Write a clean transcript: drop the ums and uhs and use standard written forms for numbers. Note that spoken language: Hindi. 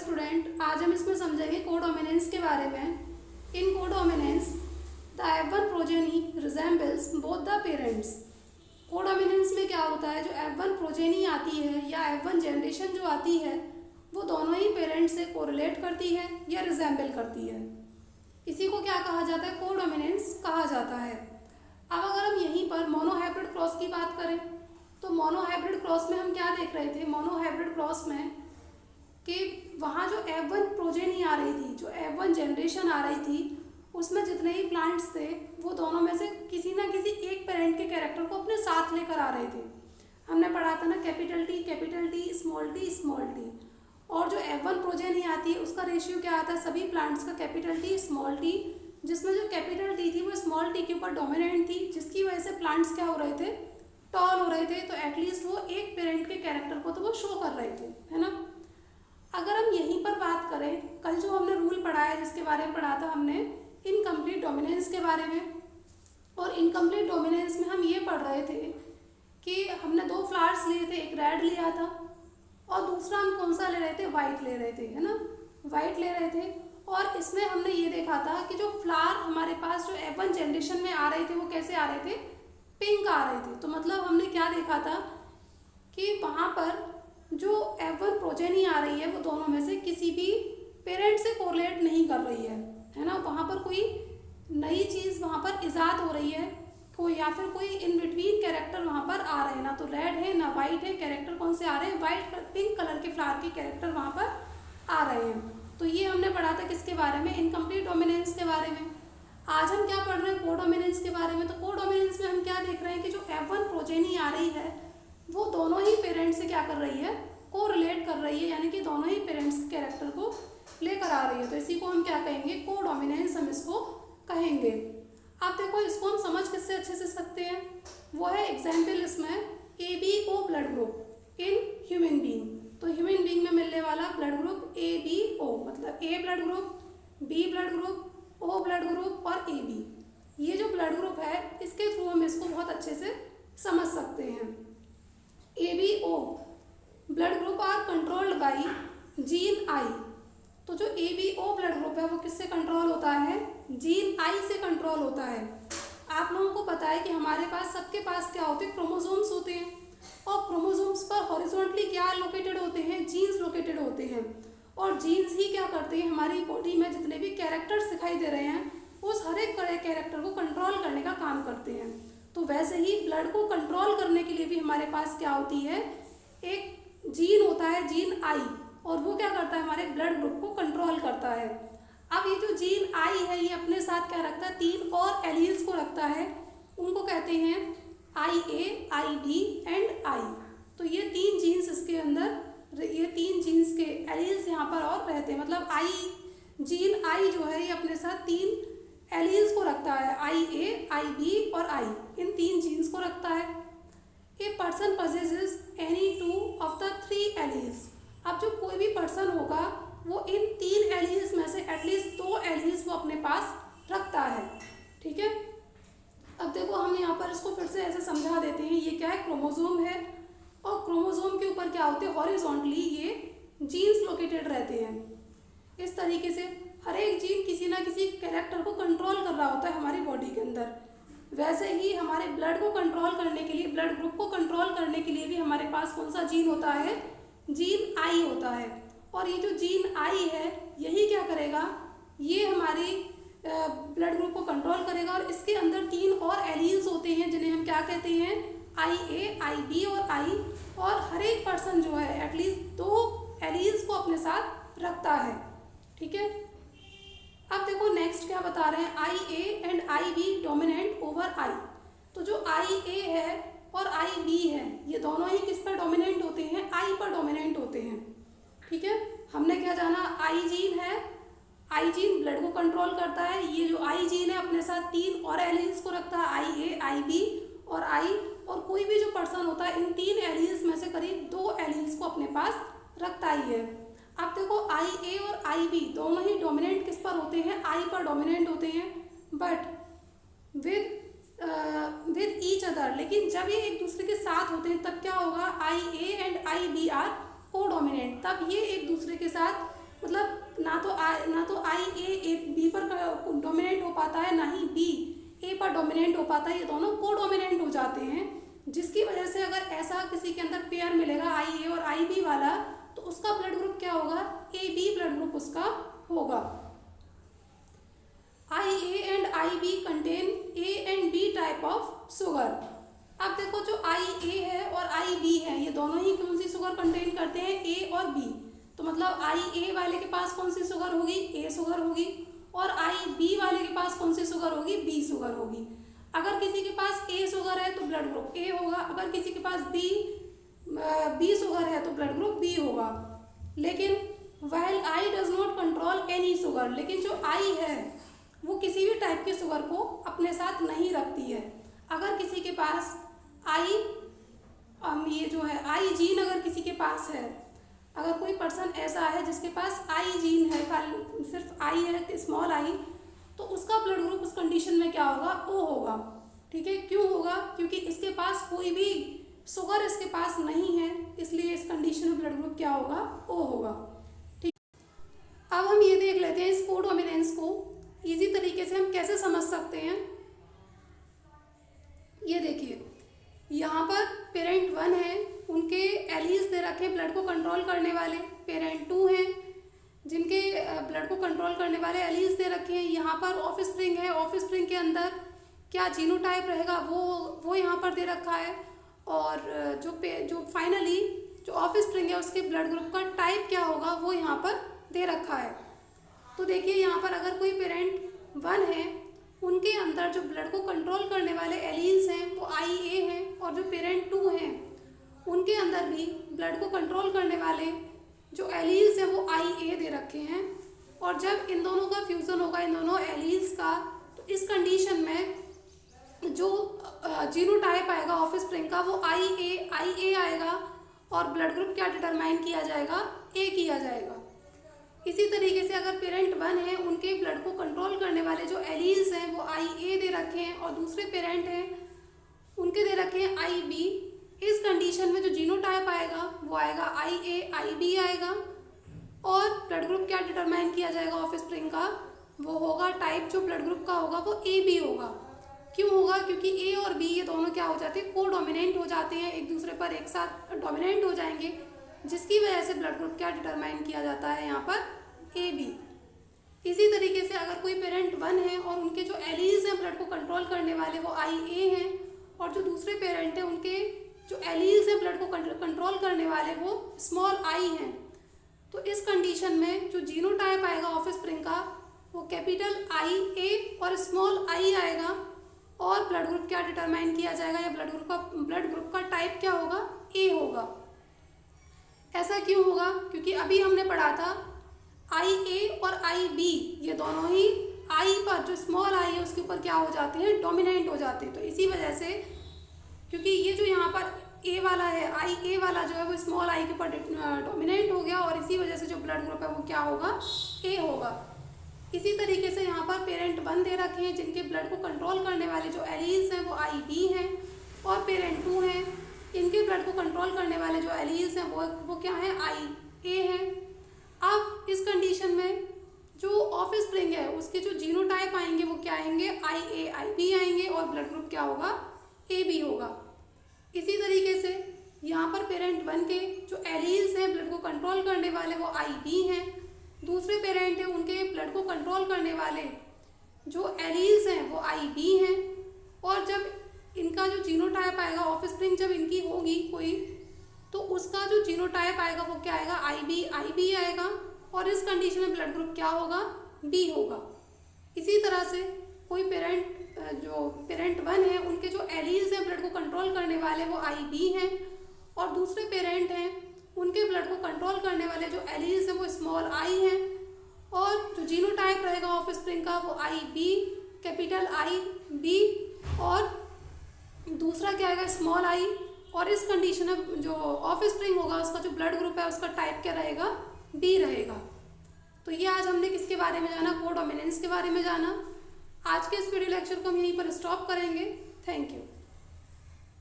स्टूडेंट, आज हम इसमें समझेंगे कोडोमिनेंस के बारे में। In codominance the F1 progeny resembles both the parents. Codominance में क्या होता है, जो F1 प्रोजेनी आती है या F1 जनरेशन जो आती है वो दोनों ही पेरेंट्स से कोरिलेट करती है या रिजेंबल करती है। इसी को क्या कहा जाता है, कोडोमिनेंस कहा जाता है। अब अगर हम यहीं पर मोनोहाइब्रिड क्रॉस की बात करें तो मोनोहाइब्रिड क्रॉस में हम क्या देख रहे थे, मोनोहाइब्रिड क्रॉस में कि वहाँ जो F1 प्रोजेनी आ रही थी, जो F1 जनरेशन आ रही थी, उसमें जितने ही प्लांट्स थे वो दोनों में से किसी ना किसी एक पेरेंट के कैरेक्टर को अपने साथ लेकर आ रहे थे। हमने पढ़ा था ना, कैपिटल टी, स्मॉल टी। और जो F1 प्रोजेनी आती है उसका रेशियो क्या आता है, सभी प्लांट्स का कैपिटल टी स्मॉल टी, जिसमें जो कैपिटल टी थी वो स्मॉल टी के ऊपर डोमिनेंट थी, जिसकी वजह से प्लांट्स क्या हो रहे थे, टॉल हो रहे थे। तो एटलीस्ट वो एक पेरेंट के कैरेक्टर को तो वो शो कर रहे थे, है ना। अगर हम यहीं पर बात करें, कल जो हमने रूल पढ़ा है जिसके बारे में पढ़ा था हमने इनकम्प्लीट डोमिनेंस के बारे में, और इनकम्प्लीट डोमिनेंस में हम ये पढ़ रहे थे कि हमने दो फ्लावर्स लिए थे, एक रेड लिया था और दूसरा हम कौन सा ले रहे थे, वाइट ले रहे थे, है ना, वाइट ले रहे थे। और इसमें हमने ये देखा था कि जो फ्लावर हमारे पास जो F1 जनरेशन में आ रहे थे वो कैसे आ रहे थे, पिंक आ रहे थे। तो मतलब हमने क्या देखा था कि वहाँ पर जो F1 प्रोजेनी आ रही है वो दोनों में से किसी भी पेरेंट से कोरिलेट नहीं कर रही है ना। वहाँ पर कोई नई चीज़ वहाँ पर इजाद हो रही है, कोई या फिर कोई इन बिटवीन कैरेक्टर वहाँ पर आ रहे हैं, ना तो रेड है ना वाइट है। कैरेक्टर कौन से आ रहे हैं, वाइट पिंक कलर के फ्लावर के कैरेक्टर वहाँ पर आ रहे हैं। तो ये हमने पढ़ा था किसके बारे में, इनकम्प्लीट डोमिनेंस के बारे में। आज हम क्या पढ़ रहे हैं, कोडोमिनेंस के बारे में। तो कोडोमिनेंस में हम क्या देख रहे हैं कि जो F1 प्रोजेनी आ रही है वो दोनों ही पेरेंट्स से क्या कर रही है, को रिलेट कर रही है, यानी कि दोनों ही पेरेंट्स के कैरेक्टर को लेकर आ रही है। तो इसी को हम क्या कहेंगे, कोडोमिनेंस हम इसको कहेंगे। आप देखो, इसको हम समझ किससे अच्छे से सकते हैं, वो है एग्जाम्पल इसमें ABO blood group in human being. तो ह्यूमन बीइंग में मिलने वाला ब्लड ग्रुप ABO, मतलब A blood group, B blood group, O blood group और AB। ये जो ब्लड ग्रुप है इसके थ्रू हम इसको बहुत अच्छे से समझ सकते हैं। ABO blood group are controlled by gene I. तो जो ABO ब्लड ग्रुप है वो किससे कंट्रोल होता है, जीन आई से कंट्रोल होता है। आप लोगों को पता है कि हमारे पास सबके पास क्या होते हैं, क्रोमोसोम्स होते हैं, और क्रोमोसोम्स पर हॉरिजॉन्टली क्या लोकेटेड होते हैं, जीन्स लोकेटेड होते हैं। और जीन्स ही क्या करते हैं, हमारी बॉडी में जितने भी कैरेक्टर्स दिखाई दे रहे हैं उस हर एक कैरेक्टर को कंट्रोल करने का काम करते हैं। तो वैसे ही ब्लड को कंट्रोल करने के लिए भी हमारे पास क्या होती है, एक जीन होता है, जीन आई, और वो क्या करता है, हमारे ब्लड ग्रुप को कंट्रोल करता है। अब ये जो जीन आई है ये अपने साथ क्या रखता है, 3 और एलील्स को रखता है, उनको कहते हैं IA, IB एंड I। तो ये 3 जीन्स इसके अंदर, ये 3 जीन्स के एलील्स यहाँ पर और रहते हैं। मतलब जीन आई जो है ये अपने साथ 3 एलील्स को रखता है, IA, IB और I, इन 3 जीन्स को रखता है। A person possesses any 2 of the 3 alleles. अब जो कोई भी पर्सन होगा वो इन 3 एलील्स में से एटलीस्ट 2 एलील्स वो अपने पास रखता है, ठीक है। अब देखो हम यहाँ पर इसको फिर से ऐसे समझा देते हैं। ये क्या है, क्रोमोसोम है, और क्रोमोसोम के ऊपर क्या होते हैं, हॉरिजॉन्टली ये जीन्स लोकेटेड रहते हैं। इस तरीके से हर एक जीन किसी ना किसी कैरेक्टर को कंट्रोल कर रहा होता है हमारी बॉडी के अंदर। वैसे ही हमारे ब्लड को कंट्रोल करने के लिए, ब्लड ग्रुप को कंट्रोल करने के लिए भी हमारे पास कौन सा जीन होता है, जीन आई होता है। और ये जो जीन आई है यही क्या करेगा, ये हमारी ब्लड ग्रुप को कंट्रोल करेगा। और इसके अंदर 3 और एलील्स होते हैं जिन्हें हम क्या कहते हैं, IA, IB और I। और हर एक पर्सन जो है एटलीस्ट 2 एलील्स को अपने साथ रखता है, ठीक है। अब देखो नेक्स्ट क्या बता रहे हैं, IA and IB dominant over I। तो जो IA है और IB है ये दोनों ही किस पर डोमिनेंट होते हैं, I पर डोमिनेंट होते हैं, ठीक है। हमने क्या जाना, I जीन है, I जीन ब्लड को कंट्रोल करता है। ये जो I जीन है अपने साथ 3 और एलील्स को रखता है, IA, IB और I। और कोई भी जो पर्सन होता है इन 3 एलील्स में से करीब 2 एलील्स को अपने पास रखता ही है। अब देखो IA और IB दोनों ही डोमिनेंट किस पर होते हैं, I पर डोमिनेंट होते हैं, बट विद ईच अदर। लेकिन जब ये एक दूसरे के साथ होते हैं तब क्या होगा, IA एंड IB आर को डोमिनेंट, तब ये एक दूसरे के साथ मतलब ना तो आई ए बी पर डोमिनेट हो पाता है, ना ही बी ए पर डोमिनेट हो पाता है, ये दोनों को डोमिनेंट हो जाते हैं, जिसकी वजह से अगर ऐसा किसी के अंदर पेयर मिलेगा आई ए और आई बी वाला, तो उसका ब्लड ग्रुप क्या होगा, ए बी ब्लड ग्रुप उसका होगा। I A and I B contain A and B type of sugar. अब देखो जो आई ए है और आई बी है, ये दोनों ही कौन सी शुगर कंटेन करते हैं, ए और बी। तो मतलब आई ए वाले के पास कौन सी शुगर होगी, ए शुगर होगी, और आई बी वाले के पास कौन सी शुगर होगी, बी शुगर होगी। अगर किसी के पास ए शुगर है तो ब्लड ग्रुप ए होगा, अगर किसी के पास बी शुगर है तो ब्लड ग्रुप बी होगा। लेकिन while I does not control any sugar, लेकिन जो आई है वो किसी भी टाइप के शुगर को अपने साथ नहीं रखती है। अगर किसी के पास ये जो है आई जीन अगर किसी के पास है, अगर कोई पर्सन ऐसा है जिसके पास आई जीन है, खाली सिर्फ आई है, स्मॉल आई, तो उसका ब्लड ग्रुप उस कंडीशन में क्या होगा, ओ होगा। ठीक है, क्यों होगा, क्योंकि इसके पास कोई भी शुगर इसके पास नहीं है, इसलिए इस कंडीशन में ब्लड ग्रुप क्या होगा, ओ होगा। ठीक, अब हम ये देख लेते हैं इस कोडोमिनेंस को इजी तरीके से हम कैसे समझ सकते हैं। ये देखिए, यहाँ पर पेरेंट 1 है, उनके एलीज दे रखे ब्लड को कंट्रोल करने वाले, पेरेंट 2 हैं जिनके ब्लड को कंट्रोल करने वाले एलीज दे रखे हैं। यहाँ पर ऑफस्प्रिंग है, ऑफस्प्रिंग के अंदर क्या जीनोटाइप रहेगा वो यहाँ पर दे रखा है, और जो फाइनली जो ऑफस्प्रिंग है उसके ब्लड ग्रुप का टाइप क्या होगा वो यहाँ पर दे रखा है। तो देखिए यहाँ पर अगर कोई पेरेंट 1 है, उनके अंदर जो ब्लड को कंट्रोल करने वाले एलील्स हैं वो आई ए हैं, और जो पेरेंट 2 हैं उनके अंदर भी ब्लड को कंट्रोल करने वाले जो एलील्स हैं वो आई ए दे रखे हैं। और जब इन दोनों का फ्यूज़न होगा, इन दोनों एलील्स का, तो इस कंडीशन में जो जीनोटाइप आएगा ऑफस्प्रिंग का वो आई ए आएगा, और ब्लड ग्रुप क्या डिटरमाइन किया जाएगा, ए किया जाएगा। इसी तरीके से अगर पेरेंट 1 है, उनके ब्लड को कंट्रोल करने वाले जो एलील्स हैं वो आई ए दे रखे हैं, और दूसरे पेरेंट हैं उनके दे रखे हैं आई बी। इस कंडीशन में जो जीनोटाइप आएगा वो आएगा आई ए आई बी आएगा, और ब्लड ग्रुप क्या डिटरमाइन किया जाएगा ऑफस्प्रिंग का, वो होगा टाइप जो ब्लड ग्रुप का होगा वो ए बी होगा। क्यों होगा, क्योंकि ए और बी ये दोनों क्या हो जाते हैं, को डोमिनेंट हो जाते हैं, एक दूसरे पर एक साथ डोमिनेंट हो जाएंगे, जिसकी वजह से ब्लड ग्रुप क्या डिटरमाइन किया जाता है यहाँ पर, ए बी। इसी तरीके से अगर कोई पेरेंट 1 है और उनके जो एलीज हैं ब्लड को कंट्रोल करने वाले वो आई ए हैं, और जो दूसरे पेरेंट हैं उनके जो एलीज हैं ब्लड को कंट्रोल करने वाले वो स्मॉल आई हैं, तो इस कंडीशन में जो जीनोटाइप आएगा ऑफस्प्रिंग का वो कैपिटल आई ए और स्मॉल आई आएगा, और ब्लड ग्रुप क्या डिटरमाइन किया जाएगा, या ब्लड ग्रुप का टाइप क्या होगा, ए होगा। ऐसा क्यों होगा, क्योंकि अभी हमने पढ़ा था आई ए और आई बी ये दोनों ही आई पर जो स्मॉल आई है उसके ऊपर क्या हो जाते हैं, डोमिनेंट हो जाते हैं। तो इसी वजह से, क्योंकि ये जो यहाँ पर ए वाला है, आई ए वाला जो है वो स्मॉल आई के ऊपर डोमिनेंट हो गया, और इसी वजह से जो ब्लड ग्रुप है वो क्या होगा, ए होगा। इसी तरीके से यहाँ पर पेरेंट 1 दे रखे हैं जिनके ब्लड को कंट्रोल करने वाले जो एलील्स हैं वो आई बी हैं, और पेरेंट 2 हैं, इनके ब्लड को कंट्रोल करने वाले जो एलील्स हैं वो क्या है, आई ए हैं। अब इस कंडीशन में जो ऑफस्प्रिंग है उसके जो जीनोटाइप आएंगे वो क्या आएंगे, आई ए आई बी आएंगे, और ब्लड ग्रुप क्या होगा, ए बी होगा। इसी तरीके से यहाँ पर पेरेंट 1 के जो एलील्स हैं ब्लड को कंट्रोल करने वाले वो आई बी हैं, दूसरे पेरेंट हैं उनके ब्लड को कंट्रोल करने वाले जो एलील्स हैं वो आई बी हैं, और जब इनका जो जीनोटाइप आएगा ऑफस्प्रिंग जब इनकी होगी कोई, तो उसका जो जीनोटाइप आएगा वो क्या आएगा, आई बी आएगा, और इस कंडीशन में ब्लड ग्रुप क्या होगा, बी होगा। इसी तरह से कोई पेरेंट 1 है उनके जो एलील्स हैं ब्लड को कंट्रोल करने वाले वो आई बी हैं, और दूसरे पेरेंट हैं उनके ब्लड को कंट्रोल करने वाले जो एलील्स हैं वो स्मॉल आई हैं, और जो जीनोटाइप रहेगा ऑफस्प्रिंग का वो आई बी कैपिटल आई बी, और दूसरा क्या आएगा, स्मॉल आई। और इस कंडीशन में जो ऑफस्प्रिंग होगा उसका जो ब्लड ग्रुप है उसका टाइप क्या रहेगा, बी रहेगा। तो ये आज हमने किसके बारे में जाना, कोडोमिनेंस के बारे में जाना। आज के इस वीडियो लेक्चर को हम यहीं पर स्टॉप करेंगे। Thank you.